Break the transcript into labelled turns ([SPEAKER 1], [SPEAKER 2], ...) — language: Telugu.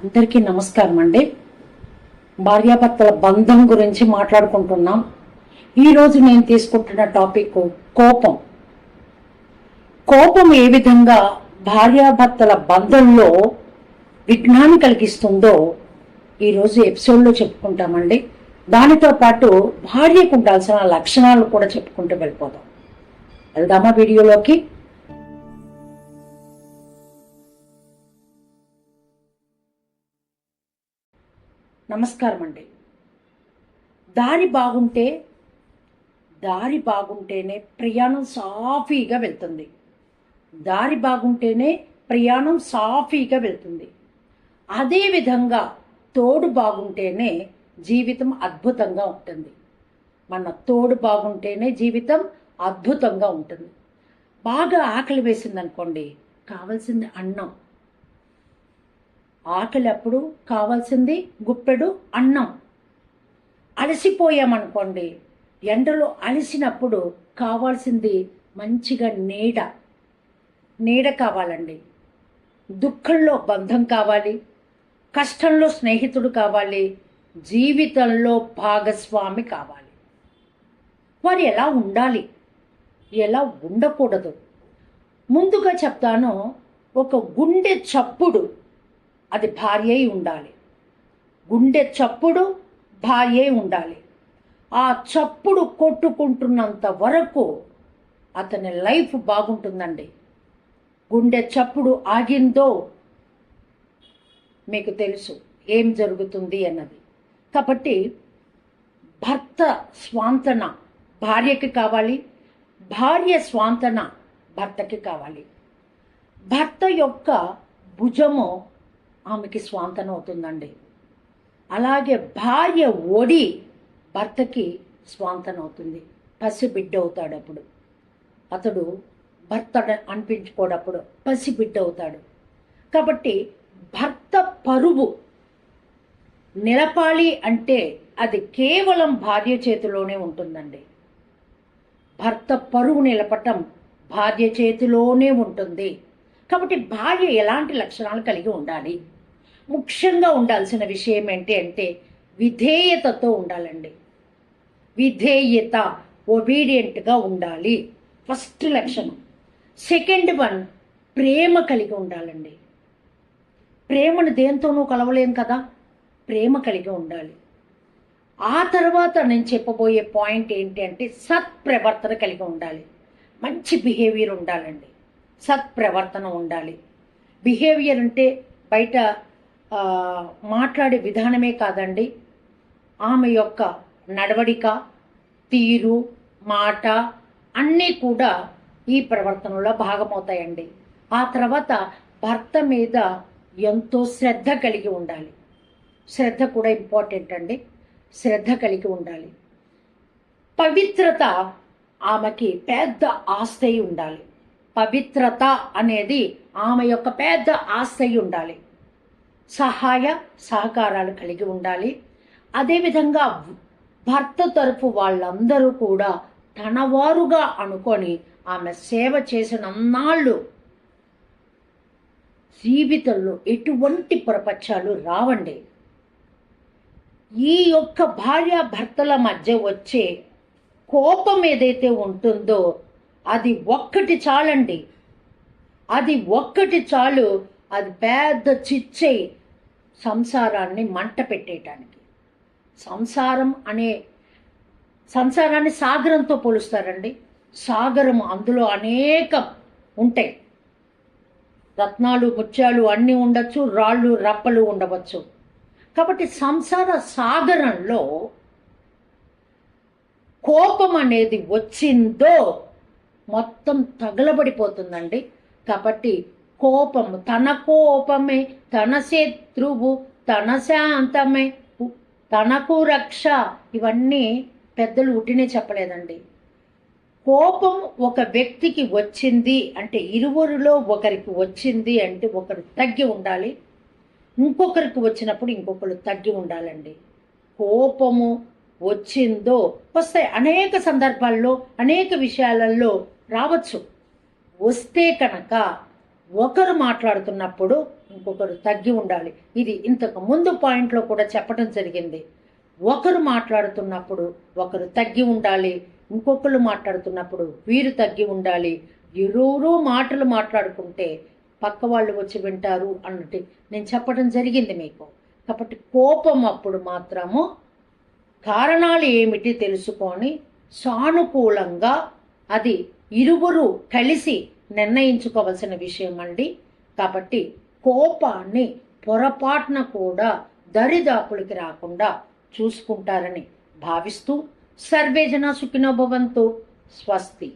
[SPEAKER 1] అందరికీ నమస్కారం అండి. భార్యాభర్తల బంధం గురించి మాట్లాడుకుంటున్నాం. ఈరోజు నేను తీసుకుంటున్న టాపిక్ కోపం. కోపం ఏ విధంగా భార్యాభర్తల బంధంలో విఘ్నాన్ని కలిగిస్తుందో ఈరోజు ఎపిసోడ్లో చెప్పుకుంటామండి. దానితో పాటు భార్యకు ఉండాల్సిన లక్షణాలు కూడా చెప్పుకుంటూ వెళ్ళిపోదాం. వెళ్దామా వీడియోలోకి? నమస్కారం అండి. దారి బాగుంటేనే ప్రయాణం సాఫీగా వెళ్తుంది. అదేవిధంగా తోడు బాగుంటేనే జీవితం అద్భుతంగా ఉంటుంది. మన తోడు బాగుంటేనే జీవితం అద్భుతంగా ఉంటుంది. బాగా ఆకలి వేసిందనుకోండి, కావాల్సింది అన్నం. ఆకలి అప్పుడు కావాల్సింది గుప్పెడు అన్నం. అలసిపోయామనుకోండి, ఎండలో అలసినప్పుడు కావాల్సింది మంచిగా నీడ కావాలండి. దుఃఖంలో బంధం కావాలి, కష్టంలో స్నేహితుడు కావాలి, జీవితంలో భాగస్వామి కావాలి. వారు ఎలా ఉండాలి, ఎలా ఉండకూడదు ముందుగా చెప్తాను. ఒక గుండె చప్పుడు, అది భార్య అయి ఉండాలి. గుండె చప్పుడు భార్య అయి ఉండాలి. ఆ చప్పుడు కొట్టుకుంటున్నంత వరకు అతని లైఫ్ బాగుంటుందండి. గుండె చప్పుడు ఆగిందో మీకు తెలుసు ఏం జరుగుతుంది అన్నది. కాబట్టి భర్త స్వాంతన భార్యకి కావాలి, భార్య స్వాంతన భర్తకి కావాలి. భర్త యొక్క భుజము ఆమెకి స్వాంతన అవుతుందండి. అలాగే భార్య ఒడి భర్తకి స్వాంతన అవుతుంది. పసిబిడ్డ అవుతాడు. అప్పుడు అతడు భర్త అనిపించుకోడప్పుడు పసిబిడ్డ అవుతాడు. కాబట్టి భర్త పరువు నిలపాలి అంటే అది కేవలం భార్య చేతిలోనే ఉంటుందండి. భర్త పరువు నిలపటం భార్య చేతిలోనే ఉంటుంది. కాబట్టి భార్య ఎలాంటి లక్షణాలు కలిగి ఉండాలి? ముఖ్యంగా ఉండాల్సిన విషయం ఏంటి అంటే విధేయతతో ఉండాలండి. విధేయత, ఒబీడియంట్గా ఉండాలి ఫస్ట్ లక్షణం. సెకండ్ వన్, ప్రేమ కలిగి ఉండాలండి. ప్రేమను దేంతోనూ కలవలేం కదా, ప్రేమ కలిగి ఉండాలి. ఆ తర్వాత నేను చెప్పబోయే పాయింట్ ఏంటి అంటే సత్ప్రవర్తన కలిగి ఉండాలి. మంచి బిహేవియర్ ఉండాలండి, సత్ప్రవర్తన ఉండాలి. బిహేవియర్ అంటే బయట మాట్లాడే విధానమే కాదండి, ఆమె యొక్క నడవడిక, తీరు, మాట అన్నీ కూడా ఈ ప్రవర్తనలో భాగమవుతాయండి. ఆ తర్వాత భర్త మీద ఎంతో శ్రద్ధ కలిగి ఉండాలి. శ్రద్ధ కూడా ఇంపార్టెంట్ అండి. శ్రద్ధ కలిగి ఉండాలి. పవిత్రత ఆమెకి పెద్ద ఆస్తి ఉండాలి. పవిత్రత అనేది ఆమె యొక్క పెద్ద ఆస్తి ఉండాలి. సహాయ సహకారాలు కలిగి ఉండాలి. అదేవిధంగా భర్త తరపు వాళ్ళందరూ కూడా తనవారుగా అనుకొని ఆమె సేవ చేసినన్నాళ్ళు జీవితంలో ఎటువంటి ప్రపంచాలు రావండి. ఈ యొక్క భార్యాభర్తల మధ్య వచ్చే కోపం ఏదైతే ఉంటుందో అది ఒక్కటి చాలండి. అది ఒక్కటి చాలు. అది పెద్ద చిచ్చై సంసారాన్ని మంట పెట్టేయటానికి. సంసారాన్ని సాగరంతో పోలుస్తారండి. సాగరం, అందులో అనేకం ఉంటాయి. రత్నాలు, ముత్యాలు అన్నీ ఉండొచ్చు, రాళ్ళు రప్పలు ఉండవచ్చు. కాబట్టి సంసార సాగరంలో కోపం అనేది వచ్చిందో మొత్తం తగలబడిపోతుందండి. కాబట్టి కోపము, తన కోపమే తన శత్రువు, తన శాంతమే తనకు రక్ష, ఇవన్నీ పెద్దలు ఉట్టినే చెప్పలేదండి. కోపం ఒక వ్యక్తికి వచ్చింది అంటే, ఇరువురిలో ఒకరికి వచ్చింది అంటే ఒకరు తగ్గి ఉండాలి, ఇంకొకరికి వచ్చినప్పుడు ఇంకొకరు తగ్గి ఉండాలండి. కోపము వచ్చిందో వస్తాయి, అనేక సందర్భాల్లో అనేక విషయాలలో రావచ్చు. వస్తే కనుక ఒకరు మాట్లాడుతున్నప్పుడు ఇంకొకరు తగ్గి ఉండాలి. ఇది ఇంతకు ముందు పాయింట్లో కూడా చెప్పడం జరిగింది. ఒకరు మాట్లాడుతున్నప్పుడు ఒకరు తగ్గి ఉండాలి, ఇంకొకరు మాట్లాడుతున్నప్పుడు వీరు తగ్గి ఉండాలి. ఇరువురు మాటలు మాట్లాడుకుంటే పక్క వాళ్ళు వచ్చి వింటారు అన్నట్టు నేను చెప్పడం జరిగింది మీకు. కాబట్టి కోపం అప్పుడు మాత్రము కారణాలు ఏమిటి తెలుసుకొని సానుకూలంగా అది ఇరువురు కలిసి నిర్ణయించుకోవలసిన విషయం అండి. కాబట్టి కోపాన్ని పొరపాటున కూడా దరిదాపులకి రాకుండా చూసుకుంటారని భావిస్తూ సర్వేజన సుఖినో భవంతు. స్వస్తి.